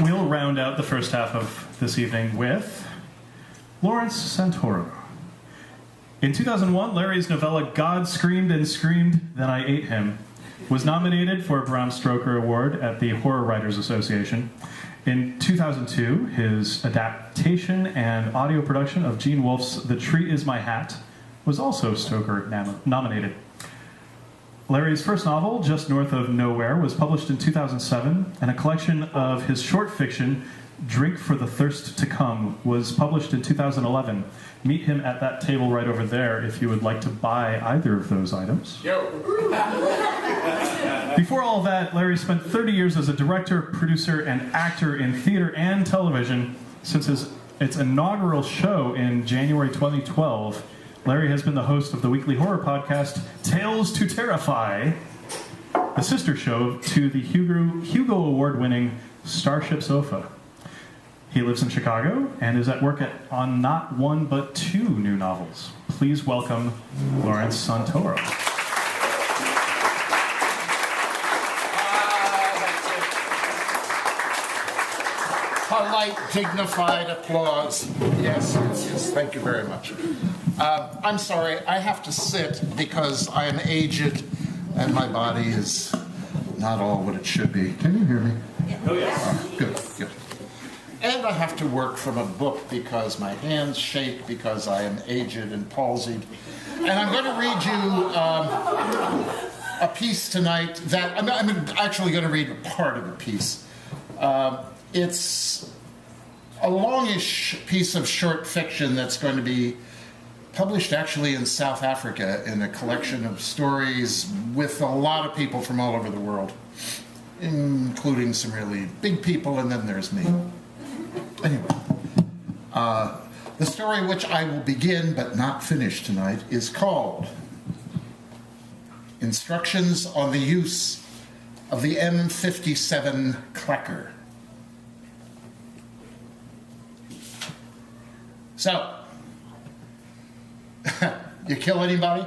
We'll round out the first half of this evening with Lawrence Santoro. In 2001, Larry's novella God Screamed and Screamed, Then I Ate Him was nominated for a Bram Stoker Award at the Horror Writers Association. In 2002, his adaptation and audio production of Gene Wolfe's The Tree Is My Hat was also Stoker nominated. Larry's first novel, Just North of Nowhere, was published in 2007, and a collection of his short fiction, Drink for the Thirst to Come, was published in 2011. Meet him at that table right over there if you would like to buy either of those items. Yo. Before all that, Larry spent 30 years as a director, producer, and actor in theater and television. Since its inaugural show in January 2012, Larry has been the host of the weekly horror podcast Tales to Terrify, the sister show to the Hugo Award-winning Starship Sofa. He lives in Chicago and is at work on not one but two new novels. Please welcome Lawrence Santoro. Polite, dignified applause. Yes, thank you very much. I'm sorry, I have to sit because I am aged and my body is not all what it should be. Can you hear me? Oh, yes. Good. And I have to work from a book because my hands shake because I am aged and palsied. And I'm going to read you a piece tonight that I'm actually going to read a part of a piece. It's a longish piece of short fiction that's going to be published actually in South Africa in a collection of stories with a lot of people from all over the world, including some really big people, and then there's me. Anyway, the story which I will begin but not finish tonight is called Instructions on the Use of the M57 Clacker. So, you kill anybody?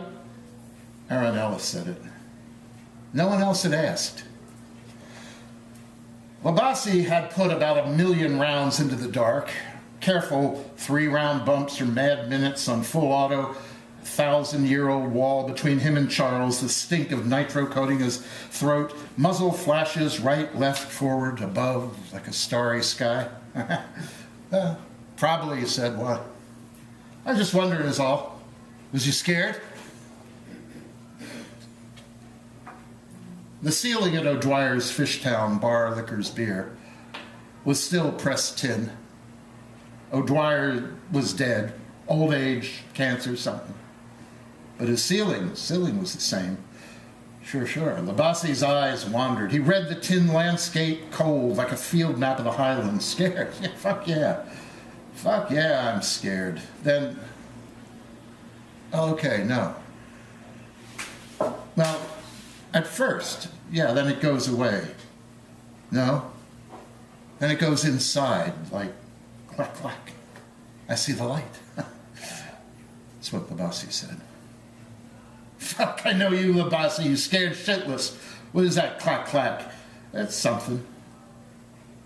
Aaron Ellis said it. No one else had asked. Labasi had put about 1 million rounds into the dark. Careful 3-round bumps or mad minutes on full auto. 1,000-year-old wall between him and Charles. The stink of nitro coating his throat. Muzzle flashes right, left, forward, above, like a starry sky. Probably, he said. Why? I was just wondering is all. Was you scared? The ceiling at O'Dwyer's Fishtown Bar Liquors Beer was still pressed tin. O'Dwyer was dead, old age, cancer, something. But his ceiling was the same. Sure. Labasi's eyes wandered. He read the tin landscape cold, like a field map of the Highlands. Scared? Yeah, fuck yeah, I'm scared. Then, okay, no. Well, at first, yeah, then it goes away. No? Then it goes inside, like clack, clack. I see the light. That's what Labasi said. Fuck, I know you, Labasi, you scared shitless. What is that clack, clack? That's something.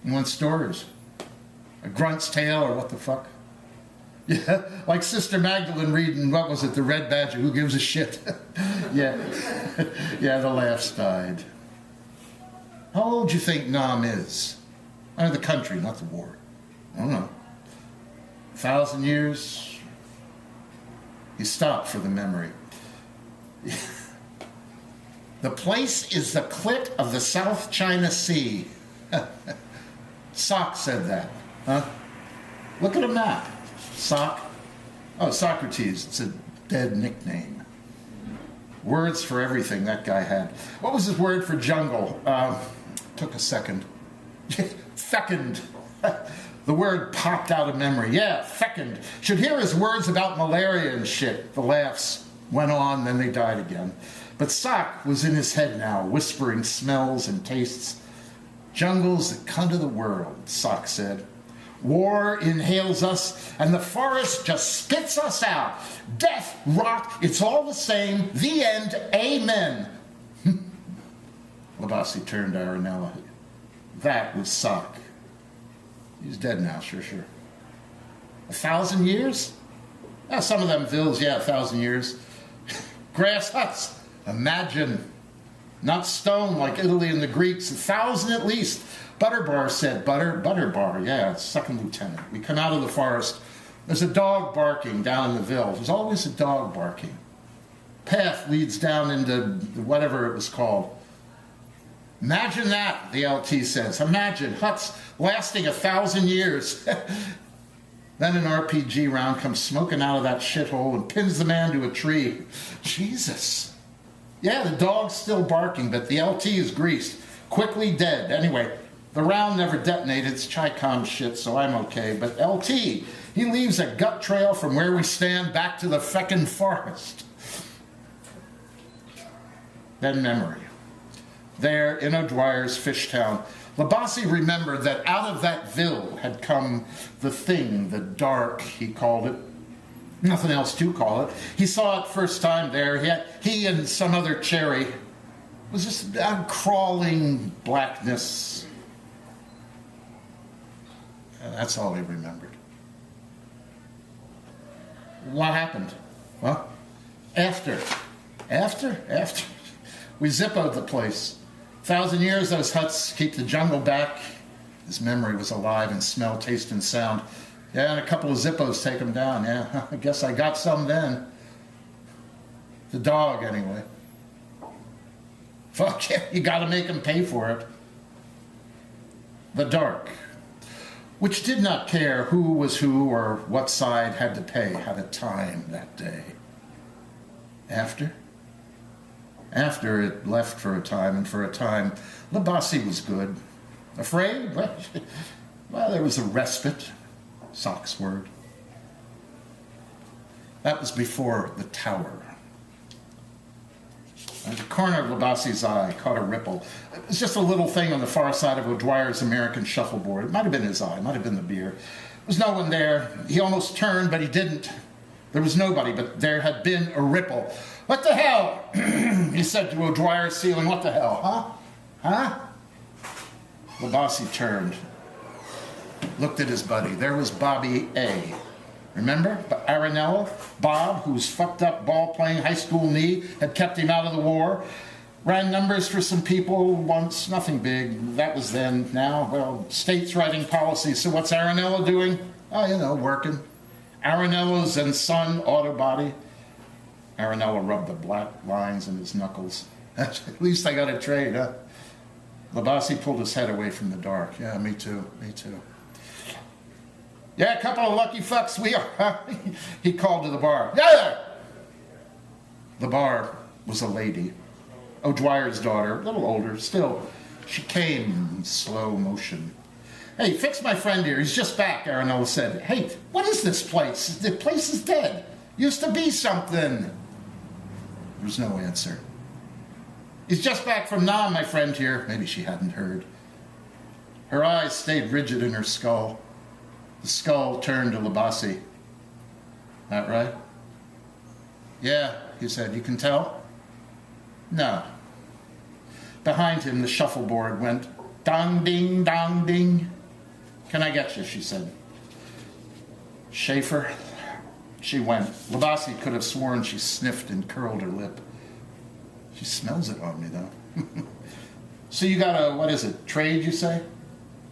You want stories? A grunt's tale or what the fuck? Yeah, like Sister Magdalene reading, what was it, The Red Badger, who gives a shit? Yeah, the laughs died. How old do you think Nam is? I know the country, not the war. I don't know. 1,000 years? He stopped for the memory. The place is the clit of the South China Sea. Sock said that, huh? Look at a map. Sock? Oh, Socrates. It's a dead nickname. Words for everything that guy had. What was his word for jungle? Took a second. Fecund. The word popped out of memory. Yeah, fecund. Should hear his words about malaria and shit. The laughs went on, then they died again. But Sock was in his head now, whispering smells and tastes. Jungle's the cunt of the world, Sock said. War inhales us, and the forest just spits us out. Death, rot, it's all the same. The end, amen. Labasi turned to Aranella. That was Sock. He's dead now, sure. 1,000 years? Now, some of them villas, yeah, 1,000 years. Grass huts, imagine. Not stone like Italy and the Greeks, 1,000 at least. Butterbar said, butter bar, yeah, second lieutenant. We come out of the forest. There's a dog barking down in the ville. There's always a dog barking. Path leads down into whatever it was called. Imagine that, the LT says. Imagine huts lasting 1,000 years. Then an RPG round comes smoking out of that shithole and pins the man to a tree. Jesus. Yeah, the dog's still barking, but the LT is greased. Quickly dead. Anyway, the round never detonated. It's Chi-Com shit, so I'm okay. But LT, he leaves a gut trail from where we stand back to the feckin' forest. Then memory. There, in O'Dwyer's Fishtown, Labasi remembered that out of that ville had come the thing, the dark, he called it. Nothing else to call it. He saw it first time there. He and some other cherry. It was just a crawling blackness. And that's all he remembered. What happened? Well, after. We zippoed the place. 1,000 years, those huts keep the jungle back. His memory was alive in smell, taste, and sound. Yeah, and a couple of zippos take him down. Yeah, I guess I got some then. The dog, anyway. Fuck yeah, you gotta make him pay for it. The dark, which did not care who was who or what side had to pay, had a time that day. After it left for a time, and for a time, Labasi was good. Afraid? Well, there was a respite. Sock's word. That was before the tower. At the corner of Labasi's eye caught a ripple. It was just a little thing on the far side of O'Dwyer's American shuffleboard. It might have been his eye, it might have been the beer. There was no one there. He almost turned, but he didn't. There was nobody, but there had been a ripple. What the hell? He said to O'Dwyer's ceiling, what the hell, huh? Labasi turned, looked at his buddy. There was Bobby A. Remember? Aranello? Bob, whose fucked up ball-playing high school knee had kept him out of the war. Ran numbers for some people once, nothing big. That was then. Now, well, states writing policies. So what's Aranello doing? Oh, working. Aranello's and Son Auto Body. Aranello rubbed the black lines in his knuckles. At least I got a trade, huh? Labasi pulled his head away from the dark. Yeah, me too. Yeah, a couple of lucky fucks we are, huh? He called to the bar. Yeah! The bar was a lady. O'Dwyer's daughter, a little older, still. She came in slow motion. Hey, fix my friend here. He's just back, Aranello said. Hey, what is this place? The place is dead. Used to be something. There was no answer. He's just back from Nam, my friend here. Maybe she hadn't heard. Her eyes stayed rigid in her skull. The skull turned to Labasi. That right? Yeah, he said. You can tell? No. Behind him, the shuffleboard went dong, ding, dong, ding. Can I get you? She said. Schaefer. She went. Labasi could have sworn she sniffed and curled her lip. She smells it on me, though. So you got a, what is it, trade, you say?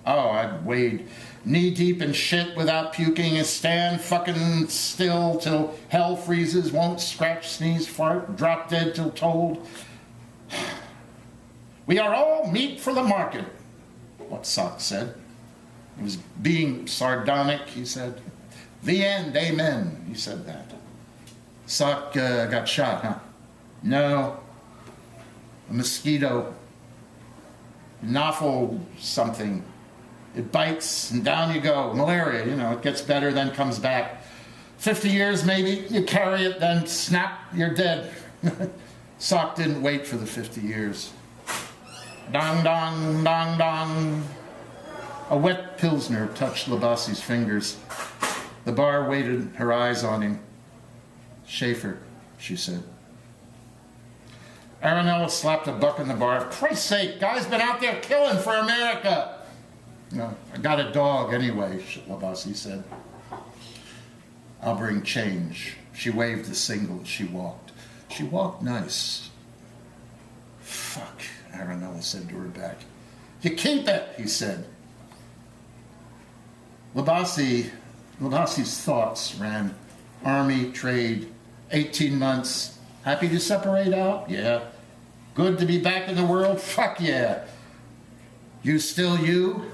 Oh, I'd wade knee-deep in shit without puking and stand fucking still till hell freezes, won't scratch, sneeze, fart, drop dead till told. We are all meat for the market, what Sock said. He was being sardonic, he said. The end, amen, he said that. Sock got shot, huh? No. A mosquito. Knoffle something. It bites and down you go. Malaria, it gets better, then comes back. 50 years maybe, you carry it, then snap, you're dead. Sock didn't wait for the 50 years. Dong, dong, dong, dong. A wet Pilsner touched Labasi's fingers. The bar waited, her eyes on him. Schaefer, she said. Aranello slapped a buck in the bar. For Christ's sake, guy's been out there killing for America. No, I got a dog anyway, Labasi said. I'll bring change. She waved the single as she walked. She walked nice. Fuck, Aranella said to her back. You keep it, he said. Labasi's thoughts ran army, trade, 18 months. Happy to separate out? Yeah. Good to be back in the world? Fuck yeah. You still you?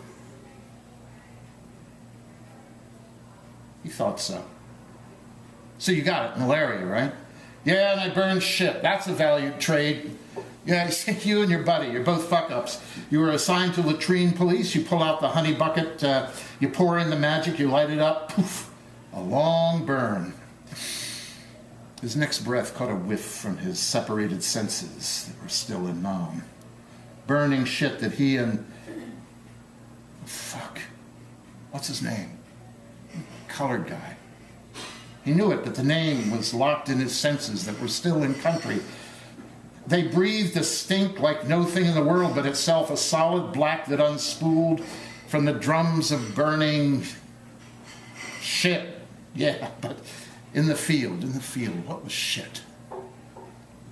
He thought so. So you got it, malaria, right? Yeah, and I burned shit. That's a valued trade. Yeah, you and your buddy, you're both fuck-ups. You were assigned to latrine police. You pull out the honey bucket, you pour in the magic, you light it up. Poof, a long burn. His next breath caught a whiff from his separated senses that were still in Nam. Burning shit that he and... Fuck. What's his name? Colored guy. He knew it, but the name was locked in his senses that were still in country. They breathed a stink like no thing in the world but itself, a solid black that unspooled from the drums of burning shit. Yeah, but in the field, what was shit?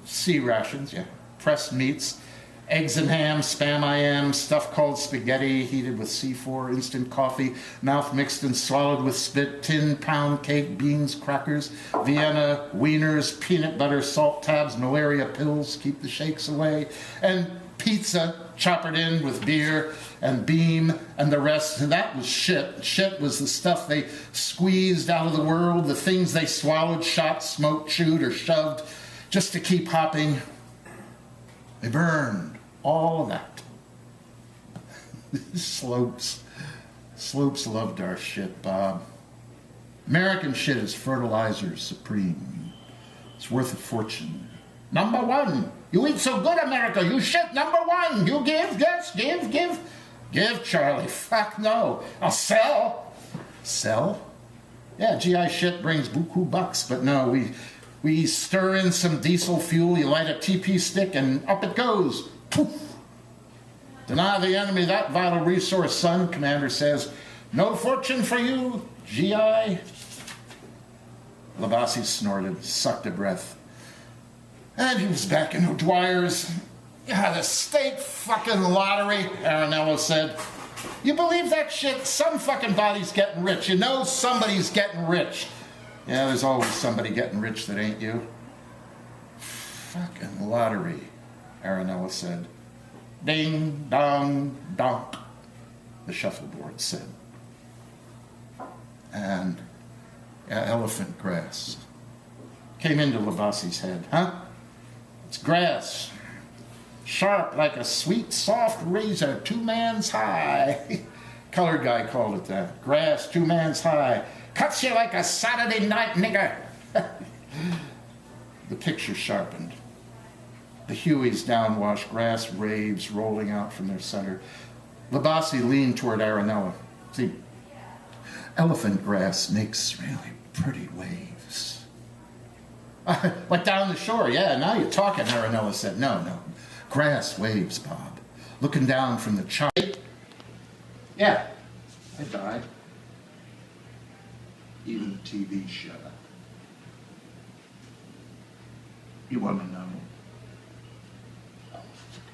Sea rations, yeah. Pressed meats, eggs and ham, spam I am, stuff called spaghetti, heated with C4, instant coffee, mouth mixed and swallowed with spit, tin, pound cake, beans, crackers, Vienna, wieners, peanut butter, salt tabs, malaria pills, keep the shakes away, and pizza, choppered in with beer and beam and the rest. And that was shit. Shit was the stuff they squeezed out of the world, the things they swallowed, shot, smoked, chewed, or shoved just to keep hopping. They burned all of that. Slopes loved our shit, Bob. American shit is fertilizer supreme. It's worth a fortune. Number one. You eat so good, America. You shit number one. You give, yes, give. Give, Charlie. Fuck no. I'll sell. Sell? Yeah, GI shit brings buku bucks, but no, we stir in some diesel fuel, you light a TP stick, and up it goes. Poof. Deny the enemy that vital resource, son, Commander says. No fortune for you, GI. Labasi snorted, sucked a breath. And he was back in O'Dwyer's. Yeah, the state fucking lottery, Aranello said. You believe that shit? Some fucking body's getting rich. You know somebody's getting rich. Yeah, there's always somebody getting rich that ain't you. Fucking lottery, Aranella said. Ding, dong, donk, the shuffleboard said. And elephant grass came into Labasi's head. Huh? It's grass. Sharp like a sweet, soft razor, 2 man's high. Colored guy called it that. Grass, 2 man's high. Cuts you like a Saturday night nigger. The picture sharpened. The Hueys downwash, grass waves rolling out from their center. Labasi leaned toward Aranella. See, elephant grass makes really pretty waves. Like down the shore, yeah, now you're talking, Aranella said. No. Grass waves, Bob. Looking down from the chop. Yeah, I died. Even the TV shut up. You want to know?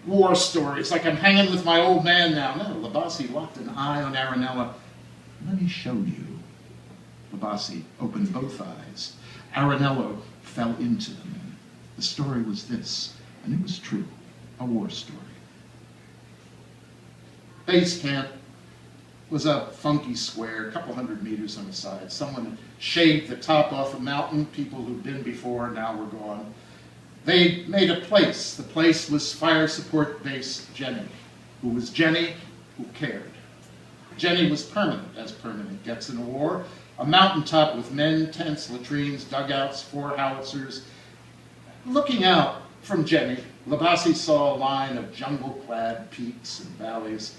War stories, like I'm hanging with my old man now. No, Labasi locked an eye on Aranella. Let me show you. Labasi opened both eyes. Aranello fell into them. The story was this, and it was true, a war story. Base camp was a funky square, a couple 100 meters on the side. Someone had shaved the top off a mountain. People who'd been before now were gone. They made a place. The place was Fire Support Base Jenny. Who was Jenny? Who cared? Jenny was permanent, as permanent gets in a war. A mountaintop with men, tents, latrines, dugouts, 4 howitzers. Looking out from Jenny, Labasi saw a line of jungle-clad peaks and valleys.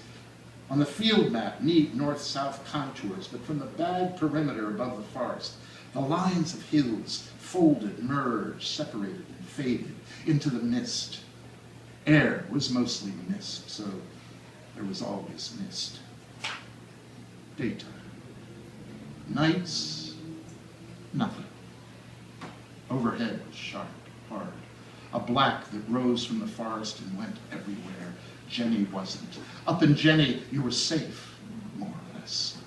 On the field map, neat north-south contours, but from the bag perimeter above the forest, the lines of hills folded, merged, separated, and faded into the mist. Air was mostly mist, so there was always mist. Daytime. Nights, nothing. Overhead was sharp, hard. A black that rose from the forest and went everywhere. Jenny wasn't. Up in Jenny, you were safe, more or less.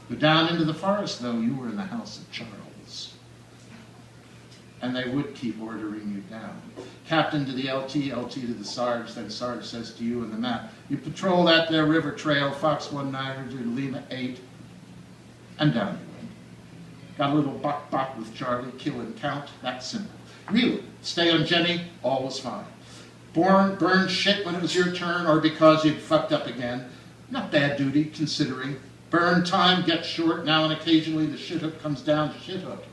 But down into the forest, though, you were in the house of Charles. And they would keep ordering you down. Captain to the LT, LT to the Sarge, then Sarge says to you in the map, you patrol that there river trail, Fox 19 to Lima 8, and down you went. Got a little buck with Charlie, kill and count, that's simple. Really, stay on Jenny, all was fine. Burn shit when it was your turn, or because you'd fucked up again. Not bad duty, considering. Burn time gets short, now and occasionally the shithook comes down to shithook.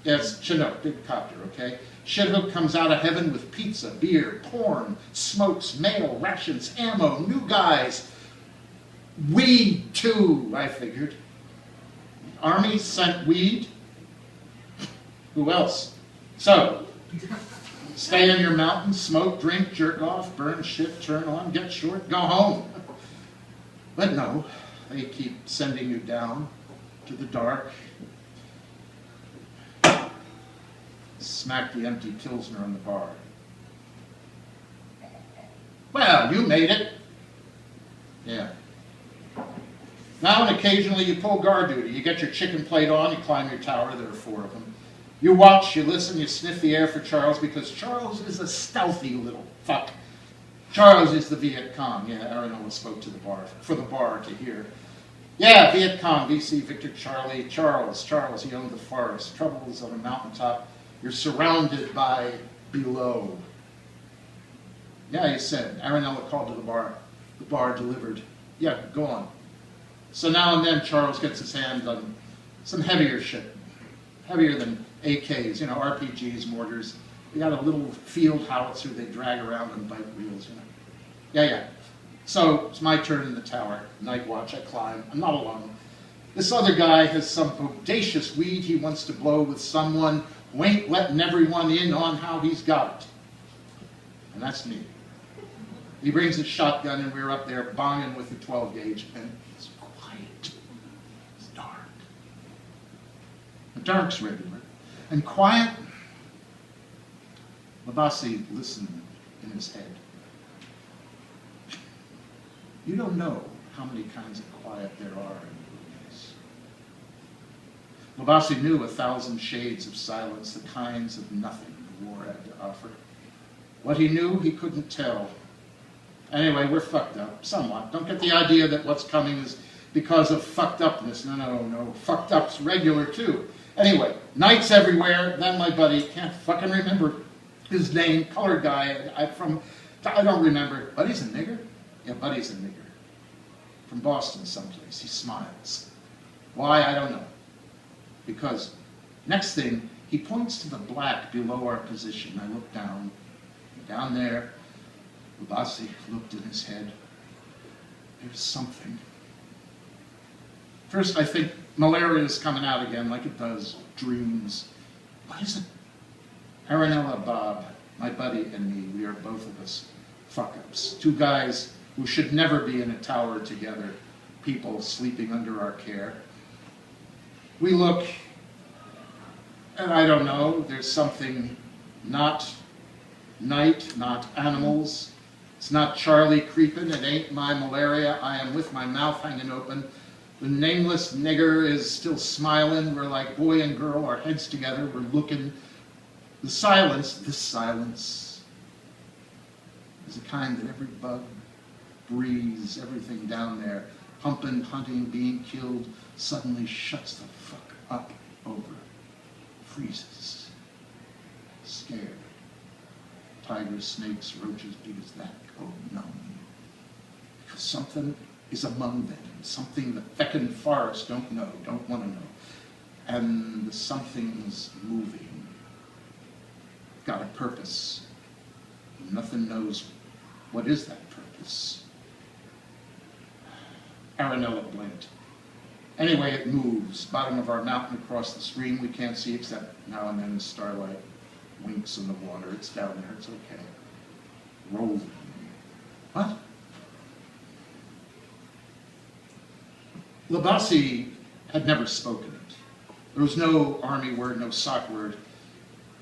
Yes, Chinook, big copter, okay? Shithook comes out of heaven with pizza, beer, porn, smokes, mail, rations, ammo, new guys. Weed, too, I figured. Army sent weed? Who else? So, stay in your mountain, smoke, drink, jerk off, burn shit, turn on, get short, go home. But no, they keep sending you down to the dark. Smack the empty Pilsner on the bar. Well, you made it. Yeah. Now and occasionally you pull guard duty. You get your chicken plate on, you climb your tower, there are 4 of them. You watch, you listen, you sniff the air for Charles, because Charles is a stealthy little fuck. Charles is the Viet Cong. Yeah, Aranola spoke to the bar, for the bar to hear. Yeah, Viet Cong, VC, Victor Charlie, Charles, he owned the forest. Troubles on a mountaintop. You're surrounded by below. Yeah, he said. Aranola called to the bar. The bar delivered. Yeah, go on. So now and then Charles gets his hand on some heavier shit. Heavier than AKs, RPGs, mortars. They got a little field howitzer they drag around on bike wheels, Yeah. So it's my turn in the tower. Night watch, I climb. I'm not alone. This other guy has some bodacious weed he wants to blow with someone who ain't letting everyone in on how he's got it. And that's me. He brings his shotgun and we're up there bonging with the 12 gauge and it's quiet. It's dark. The dark's regular. And quiet, Labasi listened in his head. You don't know how many kinds of quiet there are in the wilderness. Labasi knew 1,000 shades of silence, the kinds of nothing the war had to offer. What he knew, he couldn't tell. Anyway, we're fucked up, somewhat. Don't get the idea that what's coming is because of fucked upness. No. Fucked up's regular, too. Anyway, nights everywhere. Then my buddy, can't fucking remember his name, colored guy, I don't remember. Buddy's a nigger? Yeah, Buddy's a nigger. From Boston someplace. He smiles. Why, I don't know. Because next thing, he points to the black below our position. I look down. Down there, Labasi looked in his head. There's something. First, I think malaria is coming out again like it does dreams. What is it? Aranella, Bob, my buddy, and me, we are both of us fuck-ups. 2 guys who should never be in a tower together, people sleeping under our care. We look, and I don't know, there's something not night, not animals. It's not Charlie creeping, it ain't my malaria. I am with my mouth hanging open. The nameless nigger is still smiling. We're like boy and girl, our heads together, we're looking. The silence, this silence, is the kind that every bug breathes, everything down there, pumping, hunting, being killed, suddenly shuts the fuck up over, freezes, scared. Tigers, snakes, roaches, big as that, go numb. Because something is among them, something the feckin' forests don't know, don't want to know. And the something's moving. Got a purpose. Nothing knows what is that purpose. Aranella blinked. Anyway, it moves. Bottom of our mountain across the stream we can't see except now and then the starlight winks in the water. It's down there, it's okay. Rolling. What? Labasi had never spoken it. There was no army word, no sock word.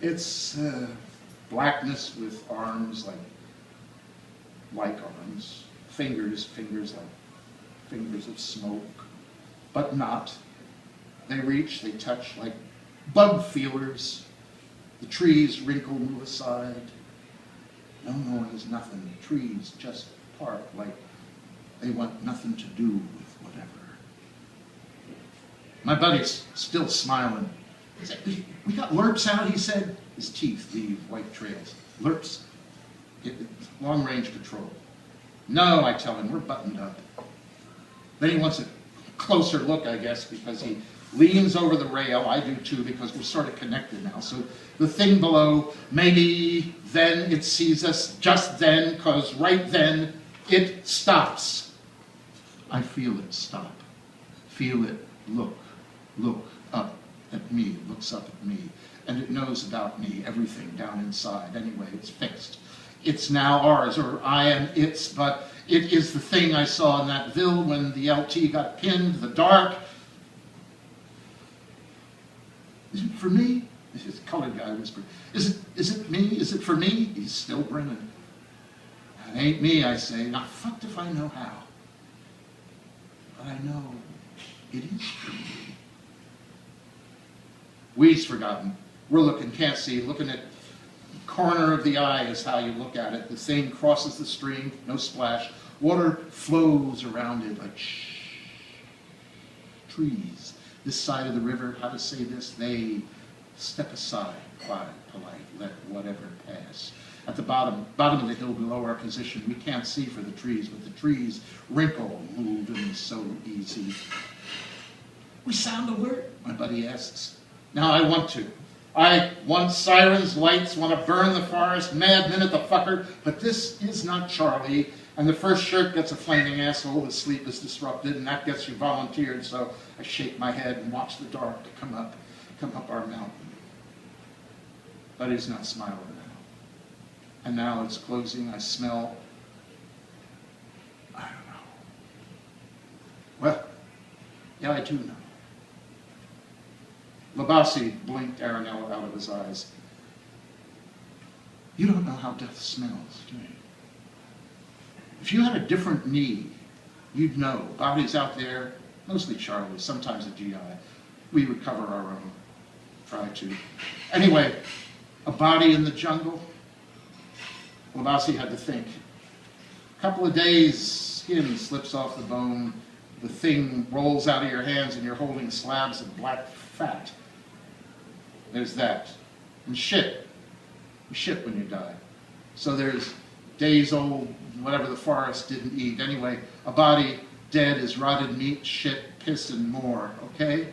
It's blackness with arms like arms, fingers like fingers of smoke, but not. They reach, they touch like bug feelers. The trees wrinkle, move aside. No noise, nothing. The trees just part like they want nothing to do with whatever. My buddy's still smiling. He said, "We got lerps out," he said. His teeth leave white trails. Lerps? Long-range patrol. No, I tell him, we're buttoned up. Then he wants a closer look, I guess, because he leans over the rail. I do too, because we're sort of connected now. So the thing below, maybe then it sees us, just then, because right then it stops. I feel it stop. Feel it look up at me. It looks up at me. And it knows about me, everything down inside. Anyway, it's fixed. It's now ours, or I am its, but it is the thing I saw in that ville when the LT got pinned, the dark. Is it for me? This colored guy whispered. Is it me? Is it for me? He's still grinning. It ain't me, I say. Now, fucked if I know how. But I know it is for me. We's forgotten. We're looking, can't see, looking at the corner of the eye is how you look at it. The thing crosses the stream, no splash. Water flows around it like shh. Trees. This side of the river, how to say this? They step aside, quiet, polite, let whatever pass. At the bottom of the hill below our position, we can't see for the trees, but the trees wrinkle, move, and so easy. We sound alert, my buddy asks. Now I want to. I want sirens, lights, want to burn the forest, mad minute the fucker, but this is not Charlie, and the first shirt gets a flaming asshole, his sleep is disrupted, and that gets you volunteered, so I shake my head and watch the dark come up our mountain. But he's not smiling now. And now it's closing, I smell, I don't know. Well, yeah, I do know. Labasi blinked Aranello out of his eyes. You don't know how death smells, do you? If you had a different knee, you'd know. Bodies out there, mostly Charlie, sometimes a GI. We would cover our own. Try to. Anyway, a body in the jungle. Labasi had to think. A couple of days, skin slips off the bone. The thing rolls out of your hands and you're holding slabs of black fat. There's that. And shit. You shit when you die. So there's days old, whatever the forest didn't eat. Anyway, a body dead is rotted meat, shit, piss, and more. Okay?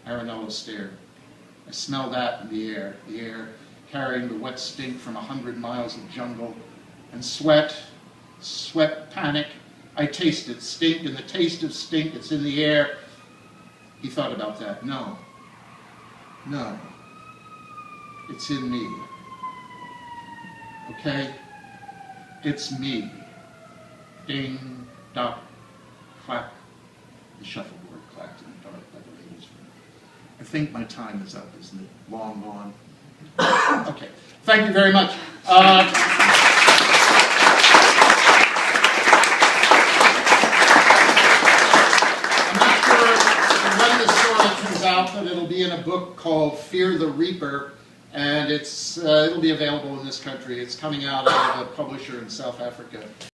Aranello stared. I smell that in the air carrying the wet stink from 100 miles of jungle. And sweat, panic. I taste it, stink, and the taste of stink, it's in the air. He thought about that. No, it's in me. Okay? It's me. Ding, dock, clack. The shuffleboard clacked in the dark like a lady's room. I think my time is up, isn't it? Long gone. Okay. Thank you very much. Out, but it'll be in a book called Fear the Reaper, and it'll be available in this country. It's coming out of a publisher in South Africa.